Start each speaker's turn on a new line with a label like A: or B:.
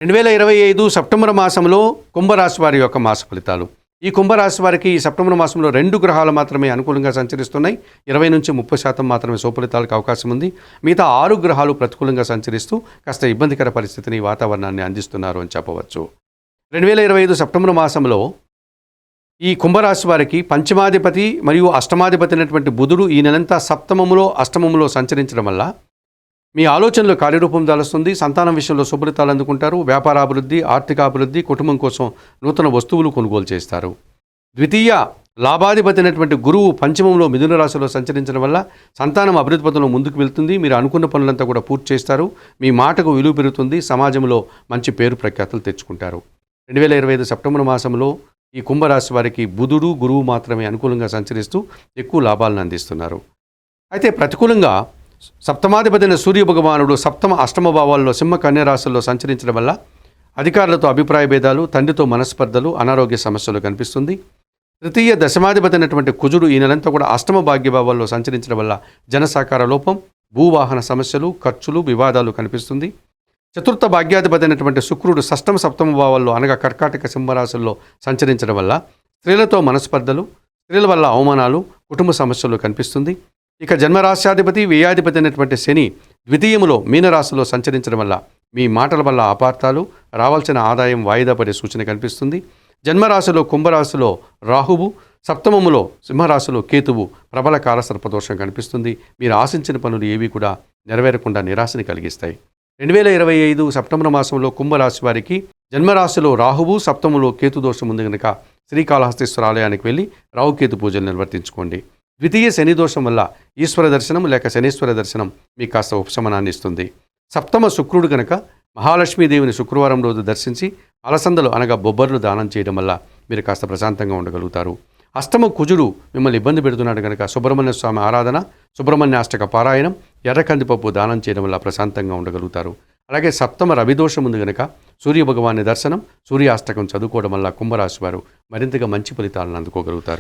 A: 2025 September మాసంలో కుంభరాశి వారి యొక్క మాస ఫలితాలు. ఈ కుంభరాశి వారికి ఈ సెప్టెంబర్ మాసంలో 2 గ్రహాలు మాత్రమే అనుకూలంగా సంచరిస్తున్నాయి. 20-30% మాత్రమే శుభఫలితాలకు అవకాశం ఉంది. మిగతా 6 గ్రహాలు ప్రతికూలంగా సంచరిస్తూ కాస్త ఇబ్బందికర పరిస్థితిని, వాతావరణాన్ని అందిస్తున్నారు అని చెప్పవచ్చు. 2025 సెప్టెంబర్ మాసంలో ఈ కుంభరాశి వారికి పంచమాధిపతి మరియు అష్టమాధిపతి అయినటువంటి బుధుడు ఈ నెలంతా సప్తమములో, అష్టమములో సంచరించడం వల్ల మీ ఆలోచనలు కార్యరూపం దాలుస్తుంది. సంతానం విషయంలో శుభఫలితాలు అందుకుంటారు. వ్యాపారాభివృద్ధి, ఆర్థికాభివృద్ధి, కుటుంబం కోసం నూతన వస్తువులు కొనుగోలు చేస్తారు. ద్వితీయ లాభాధిపతి అయినటువంటి గురువు పంచమంలో మిథున రాశిలో సంచరించడం వల్ల సంతానం అభివృద్ధి పథంలో ముందుకు వెళ్తుంది. మీరు అనుకున్న పనులంతా కూడా పూర్తి చేస్తారు. మీ మాటకు విలువ పెరుగుతుంది. సమాజంలో మంచి పేరు ప్రఖ్యాతులు తెచ్చుకుంటారు. 2025 సెప్టెంబర్ మాసంలో ఈ కుంభరాశి వారికి బుధుడు, గురువు మాత్రమే అనుకూలంగా సంచరిస్తూ ఎక్కువ లాభాలను అందిస్తున్నారు. అయితే ప్రతికూలంగా సప్తమాధిపతి సూర్య భగవానుడు సప్తమ, అష్టమ భావాల్లో సింహ, కన్య రాశుల్లో సంచరించడం వల్ల అధికారులతో అభిప్రాయ భేదాలు, తండ్రితో మనస్పర్ధలు, అనారోగ్య సమస్యలు కనిపిస్తుంది. తృతీయ దశమాధిపతి అయినటువంటి కుజుడు ఈ నెలంతా కూడా అష్టమ భాగ్యభావాల్లో సంచరించడం వల్ల జనసాకార లోపం, భూవాహన సమస్యలు, ఖర్చులు, వివాదాలు కనిపిస్తుంది. చతుర్థ భాగ్యాధిపతి అయినటువంటి శుక్రుడు షష్టమ, సప్తమ భావాల్లో అనగా కర్కాటక, సింహరాశుల్లో సంచరించడం వల్ల స్త్రీలతో మనస్పర్ధలు, స్త్రీల వల్ల అవమానాలు, కుటుంబ సమస్యలు కనిపిస్తుంది. ఇక జన్మరాశ్యాధిపతి, వ్యయాధిపతి అయినటువంటి శని ద్వితీయములో మీనరాశిలో సంచరించడం వల్ల మీ మాటల వల్ల అపార్థాలు, రావాల్సిన ఆదాయం వాయిదా పడే సూచన కనిపిస్తుంది. జన్మరాశిలో కుంభరాశిలో రాహువు, సప్తమములో సింహరాశిలో కేతువు ప్రబల కాలసర్పదోషం కనిపిస్తుంది. మీరు ఆశించిన పనులు ఏవి కూడా నెరవేరకుండా నిరాశని కలిగిస్తాయి. 2025 సెప్టెంబర్ మాసంలో కుంభరాశి వారికి జన్మరాశిలో రాహువు, సప్తములో కేతు దోషం ఉంది కనుక శ్రీకాళహస్తీశ్వర ఆలయానికి వెళ్ళి రాహుకేతు పూజలు నిర్వర్తించుకోండి. ద్వితీయ శని దోషం వల్ల ఈశ్వర దర్శనం లేక శనీశ్వర దర్శనం మీకు కాస్త ఉపశమనాన్ని ఇస్తుంది. సప్తమ శుక్రుడు కనుక మహాలక్ష్మీదేవిని శుక్రవారం రోజు దర్శించి అలసందలు అనగా బొబ్బర్లు దానం చేయడం వల్ల మీరు కాస్త ప్రశాంతంగా ఉండగలుగుతారు. అష్టమ కుజుడు మిమ్మల్ని ఇబ్బంది పెడుతున్నాడు కనుక సుబ్రహ్మణ్య స్వామి ఆరాధన, సుబ్రహ్మణ్యాష్టక పారాయణం, ఎర్ర కందిపప్పు దానం చేయడం వల్ల ప్రశాంతంగా ఉండగలుగుతారు. అలాగే సప్తమ రవిదోషం ఉంది కనుక సూర్యభగవాన్ని దర్శనం, సూర్యాష్టకం చదువుకోవడం వల్ల కుంభరాశి వారు మరింతగా మంచి ఫలితాలను అందుకోగలుగుతారు.